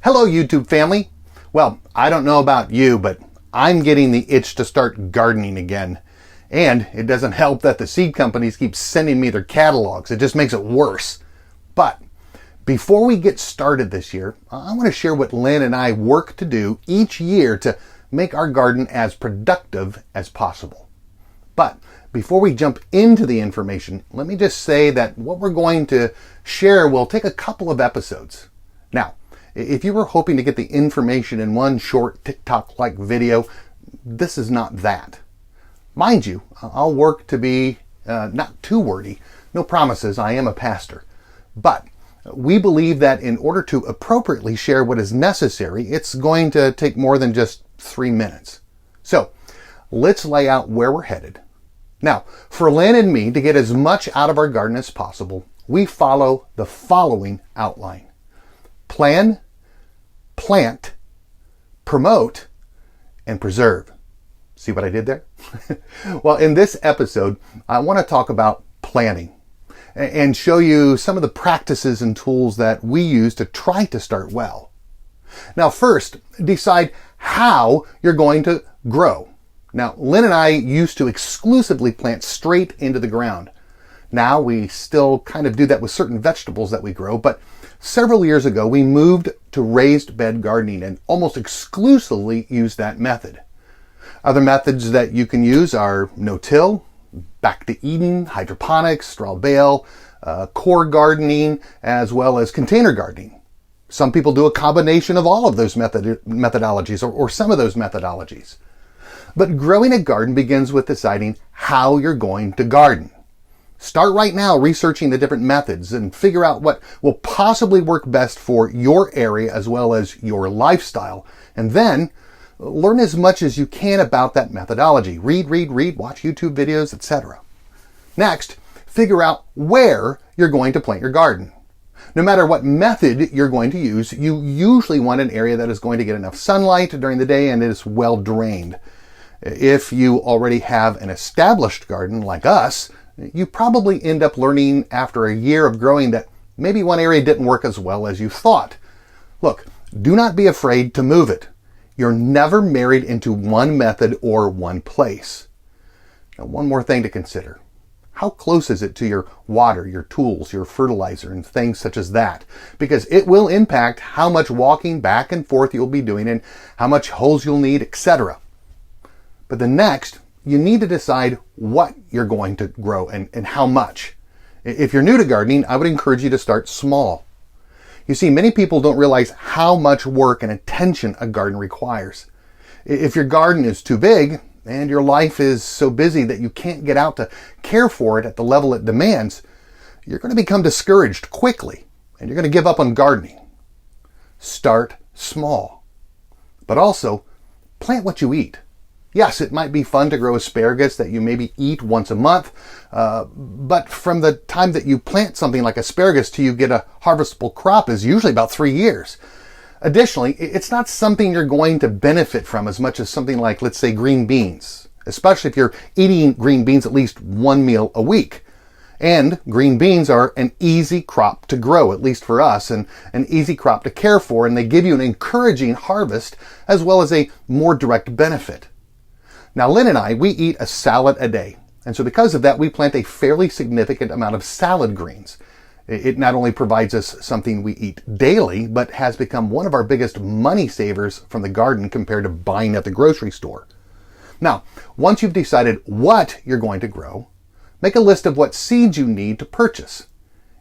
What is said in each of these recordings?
Hello, YouTube family. Well, I don't know about you, but I'm getting the itch to start gardening again. And it doesn't help that the seed companies keep sending me their catalogs. It just makes it worse. But before we get started this year, I want to share what Lynn and I work to do each year to make our garden as productive as possible. But before we jump into the information, let me just say that what we're going to share will take a couple of episodes. Now, if you were hoping to get the information in one short TikTok-like video, this is not that. Mind you, I'll work to be not too wordy. No promises, I am a pastor. But we believe that in order to appropriately share what is necessary, it's going to take more than just 3 minutes. So, let's lay out where we're headed. Now, for Lynn and me to get as much out of our garden as possible, we follow the following outline. Plan, plant, promote, and preserve. See what I did there? Well, in this episode, I want to talk about planning and show you some of the practices and tools that we use to try to start well. Now, first, decide how you're going to grow. Now, Lynn and I used to exclusively plant straight into the ground. Now, we still kind of do that with certain vegetables that we grow, but several years ago, we moved to raised bed gardening and almost exclusively use that method. Other methods that you can use are no-till, back to Eden, hydroponics, straw bale, core gardening, as well as container gardening. Some people do a combination of all of those methodologies or some of those methodologies. But growing a garden begins with deciding how you're going to garden. Start right now researching the different methods and figure out what will possibly work best for your area as well as your lifestyle. And then learn as much as you can about that methodology. Read, watch YouTube videos, etc. Next, figure out where you're going to plant your garden. No matter what method you're going to use, you usually want an area that is going to get enough sunlight during the day and is well drained. If you already have an established garden like us, you probably end up learning after a year of growing that maybe one area didn't work as well as you thought. Look, do not be afraid to move it. You're never married into one method or one place. Now, one more thing to consider. How close is it to your water, your tools, your fertilizer, and things such as that? Because it will impact how much walking back and forth you'll be doing and how much holes you'll need, etc. But the next, you need to decide what you're going to grow and how much. If you're new to gardening, I would encourage you to start small. You see, many people don't realize how much work and attention a garden requires. If your garden is too big and your life is so busy that you can't get out to care for it at the level it demands, you're going to become discouraged quickly and you're going to give up on gardening. Start small. But also, plant what you eat. Yes, it might be fun to grow asparagus that you maybe eat once a month, but from the time that you plant something like asparagus to you get a harvestable crop is usually about 3 years. Additionally, it's not something you're going to benefit from as much as something like, let's say, green beans, especially if you're eating green beans at least one meal a week. And green beans are an easy crop to grow, at least for us, and an easy crop to care for, and they give you an encouraging harvest as well as a more direct benefit. Now, Lynn and I, we eat a salad a day. And so because of that, we plant a fairly significant amount of salad greens. It not only provides us something we eat daily, but has become one of our biggest money savers from the garden compared to buying at the grocery store. Now, once you've decided what you're going to grow, make a list of what seeds you need to purchase.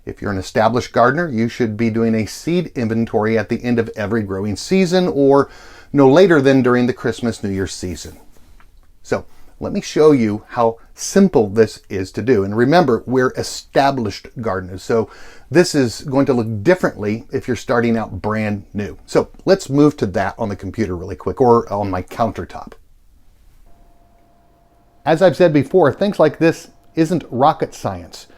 If you're an established gardener, you should be doing a seed inventory at the end of every growing season or no later than during the Christmas New Year season. So let me show you how simple this is to do. And remember, we're established gardeners, so this is going to look differently if you're starting out brand new. So let's move to that on the computer really quick or on my countertop. As I've said before, things like this isn't rocket science.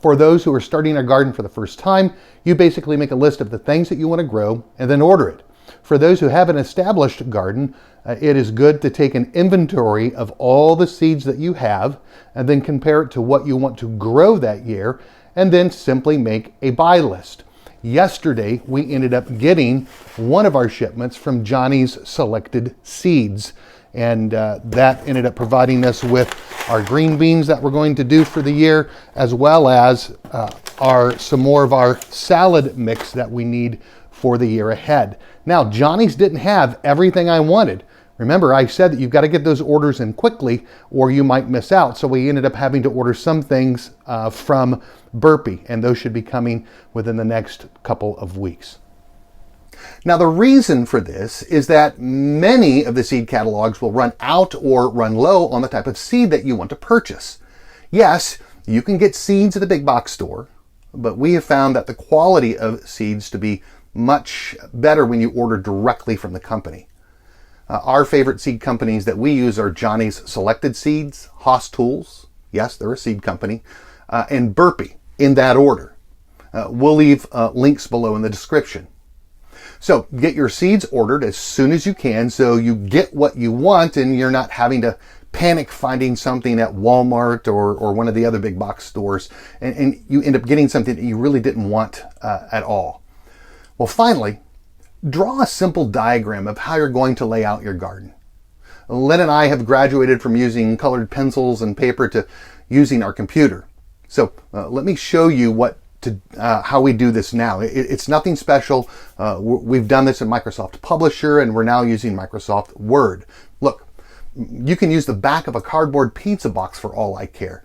For those who are starting a garden for the first time, you basically make a list of the things that you want to grow and then order it. For those who have an established garden, it is good to take an inventory of all the seeds that you have and then compare it to what you want to grow that year and then simply make a buy list. Yesterday, we ended up getting one of our shipments from Johnny's Selected Seeds. And that ended up providing us with our green beans that we're going to do for the year, as well as some more of our salad mix that we need for the year ahead. Now, Johnny's didn't have everything I wanted. Remember, I said that you've got to get those orders in quickly or you might miss out. So we ended up having to order some things from Burpee, and those should be coming within the next couple of weeks. Now, the reason for this is that many of the seed catalogs will run out or run low on the type of seed that you want to purchase. Yes, you can get seeds at the big box store, but we have found that the quality of seeds to be much better when you order directly from the company. Our favorite seed companies that we use are Johnny's Selected Seeds, Haas Tools, yes, they're a seed company, and Burpee, in that order. We'll leave links below in the description. So get your seeds ordered as soon as you can so you get what you want and you're not having to panic finding something at Walmart or one of the other big box stores and you end up getting something that you really didn't want at all. Well, finally, draw a simple diagram of how you're going to lay out your garden. Len and I have graduated from using colored pencils and paper to using our computer. So let me show you how we do this now. It's nothing special. We've done this in Microsoft Publisher and we're now using Microsoft Word. Look, you can use the back of a cardboard pizza box for all I care.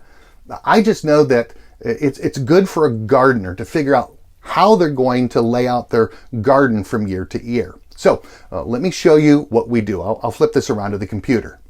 I just know that it's good for a gardener to figure out how they're going to lay out their garden from year to year. So let me show you what we do. I'll flip this around to the computer.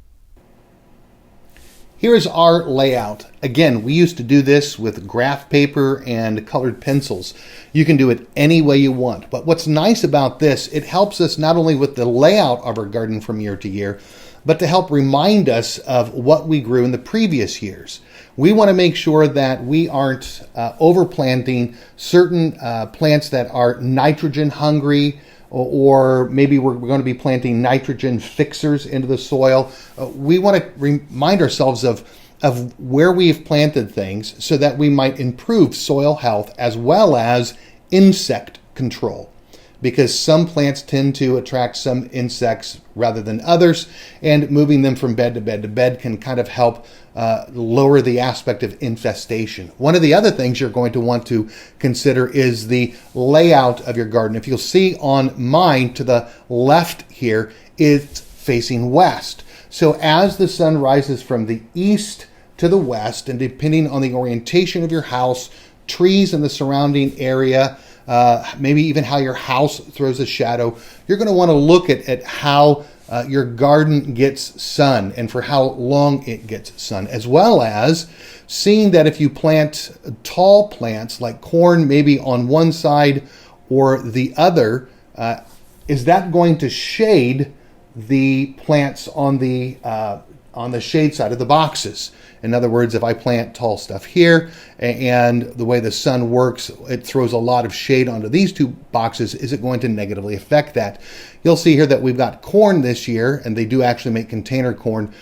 Here's our layout. Again, we used to do this with graph paper and colored pencils. You can do it any way you want. But what's nice about this, it helps us not only with the layout of our garden from year to year, but to help remind us of what we grew in the previous years. We want to make sure that we aren't overplanting certain plants that are nitrogen hungry, or maybe we're going to be planting nitrogen fixers into the soil. We want to remind ourselves of where we've planted things so that we might improve soil health as well as insect control. Because some plants tend to attract some insects rather than others, and moving them from bed to bed to bed can kind of help lower the aspect of infestation. One of the other things you're going to want to consider is the layout of your garden. If you'll see on mine to the left here, it's facing west. So as the sun rises from the east to the west, and depending on the orientation of your house, trees in the surrounding area, maybe even how your house throws a shadow, you're going to want to look at how your garden gets sun and for how long it gets sun, as well as seeing that if you plant tall plants like corn maybe on one side or the other, is that going to shade the plants on the shade side of the boxes? In other words, if I plant tall stuff here and the way the sun works, it throws a lot of shade onto these two boxes, is it going to negatively affect that? You'll see here that we've got corn this year, and they do actually make container corn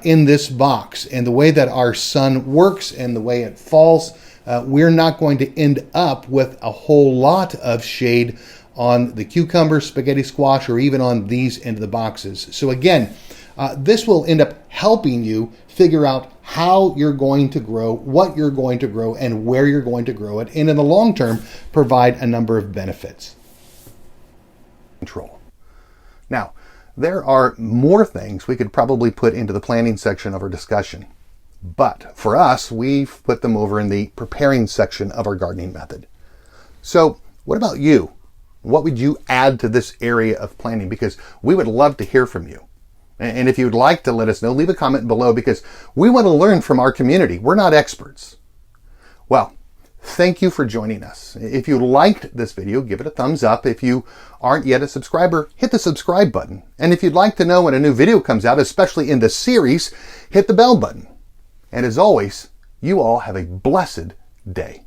in this box. And the way that our sun works and the way it falls, we're not going to end up with a whole lot of shade on the cucumber, spaghetti squash, or even on these end of the boxes. So again, this will end up helping you figure out how you're going to grow, what you're going to grow, and where you're going to grow it, and in the long term, provide a number of benefits. Control. Now, there are more things we could probably put into the planning section of our discussion, but for us, we've put them over in the preparing section of our gardening method. So, what about you? What would you add to this area of planning? Because we would love to hear from you. And if you'd like to let us know, leave a comment below because we want to learn from our community. We're not experts. Well, thank you for joining us. If you liked this video, give it a thumbs up. If you aren't yet a subscriber, hit the subscribe button. And if you'd like to know when a new video comes out, especially in the series, hit the bell button. And as always, you all have a blessed day.